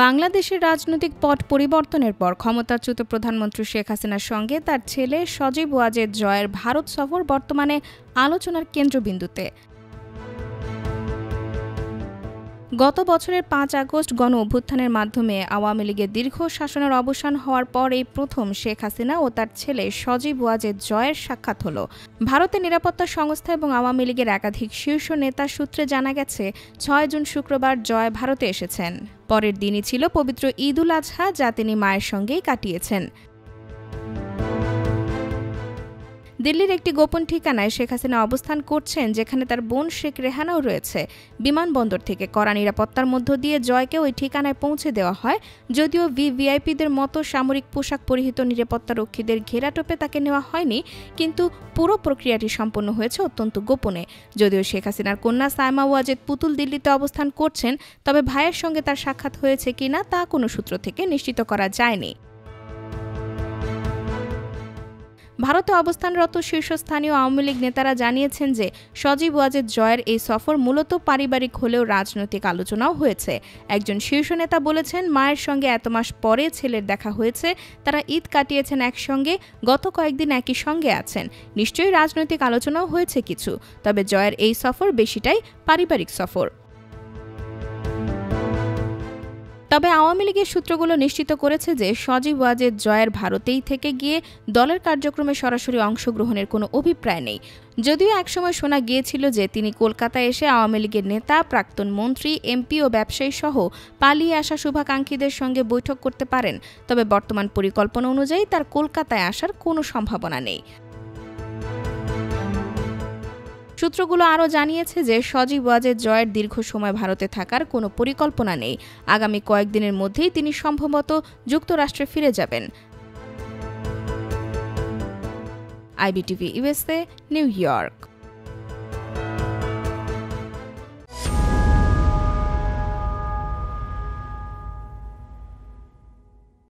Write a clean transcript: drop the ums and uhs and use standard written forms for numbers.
বাংলাদেশের রাজনৈতিক পট পরিবর্তনের পর ক্ষমতাচ্যুত প্রধানমন্ত্রী শেখ হাসিনার সঙ্গে তার ছেলে সজীব ওয়াজেদ জয়ের ভারত সফর বর্তমানে আলোচনার কেন্দ্রবিন্দুতে। গত বছরের ৫ আগস্ট গণ-অভ্যুত্থানের মাধ্যমে আওয়ামী লীগের দীর্ঘ শাসনের অবসান হওয়ার পর এই প্রথম শেখ হাসিনা ও তার ছেলে সজীব ওয়াজেদ জয়ের সাক্ষাৎ হলো। ভারতের নিরাপত্তা সংস্থা এবং আওয়ামী লীগের একাধিক শীর্ষ নেতার সূত্রে জানা গেছে, ৬ জুন শুক্রবার জয় ভারতে এসেছেন। পরের দিনই ছিল পবিত্র ঈদ উল আজহা, যা তিনি মায়ের সঙ্গেই কাটিয়েছেন। দিল্লির একটি গোপন ঠিকানায় শেখ হাসিনা অবস্থান করছেন, যেখানে তার বোন শেখ রেহানাও রয়েছে। বিমানবন্দর থেকে কড়া নিরাপত্তার মধ্য দিয়ে জয়কে ওই ঠিকানায় পৌঁছে দেওয়া হয়। যদিও ভিভিআইপিদের মতো সামরিক পোশাক পরিহিত নিরাপত্তারক্ষীদের ঘেরাটোপে তাকে নেওয়া হয়নি, কিন্তু পুরো প্রক্রিয়াটি সম্পন্ন হয়েছে অত্যন্ত গোপনে। যদিও শেখ হাসিনার কন্যা সায়মা ওয়াজেদ পুতুল দিল্লিতে অবস্থান করছেন, তবে ভাইয়ের সঙ্গে তার সাক্ষাৎ হয়েছে কিনা তা কোনো সূত্র থেকে নিশ্চিত করা যায়নি। ভারতে অবস্থানরত শীর্ষস্থানীয় আওয়ামী লীগ নেতারা জানিয়েছেন যে সজীব ওয়াজেদ জয়ের এই সফর মূলত পারিবারিক হলেও রাজনৈতিক আলোচনাও হয়েছে। একজন শীর্ষ নেতা বলেছেন, মায়ের সঙ্গে এত মাস পরে ছেলের দেখা হয়েছে, তারা ঈদ কাটিয়েছেন একসঙ্গে, গত কয়েকদিন একই সঙ্গে আছেন। নিশ্চয়ই রাজনৈতিক আলোচনাও হয়েছে কিছু, তবে জয়ের এই সফর বেশিটাই পারিবারিক সফর। তবে আওয়ামী লীগের সূত্রগুলো নিশ্চিত করেছে যে সজীব ওয়াজেদ জয়ের ভারতেই থেকে গিয়ে দলের কার্যক্রমে সরাসরি অংশগ্রহণের কোনো অভিপ্রায় নেই। যদিও একসময় শোনা গিয়েছিল যে তিনি কলকাতায় এসে আওয়ামী লীগের নেতা, প্রাক্তন মন্ত্রী, এমপি ও ব্যবসায়ী সহ পালিয়ে আসা শুভাকাঙ্ক্ষীদের সঙ্গে বৈঠক করতে পারেন। তবে বর্তমান পরিকল্পনা অনুযায়ী তার কলকাতায় আসার কোনো সম্ভাবনা নেই। সূত্রগুলো আরও জানিয়েছে যে সজীব ওয়াজেদ জয়ের দীর্ঘ সময় ভারতে থাকার কোনো পরিকল্পনা নেই। আগামী কয়েকদিনের মধ্যেই তিনি সম্ভবত যুক্তরাষ্ট্রে ফিরে যাবেন। IBTV USA, new York.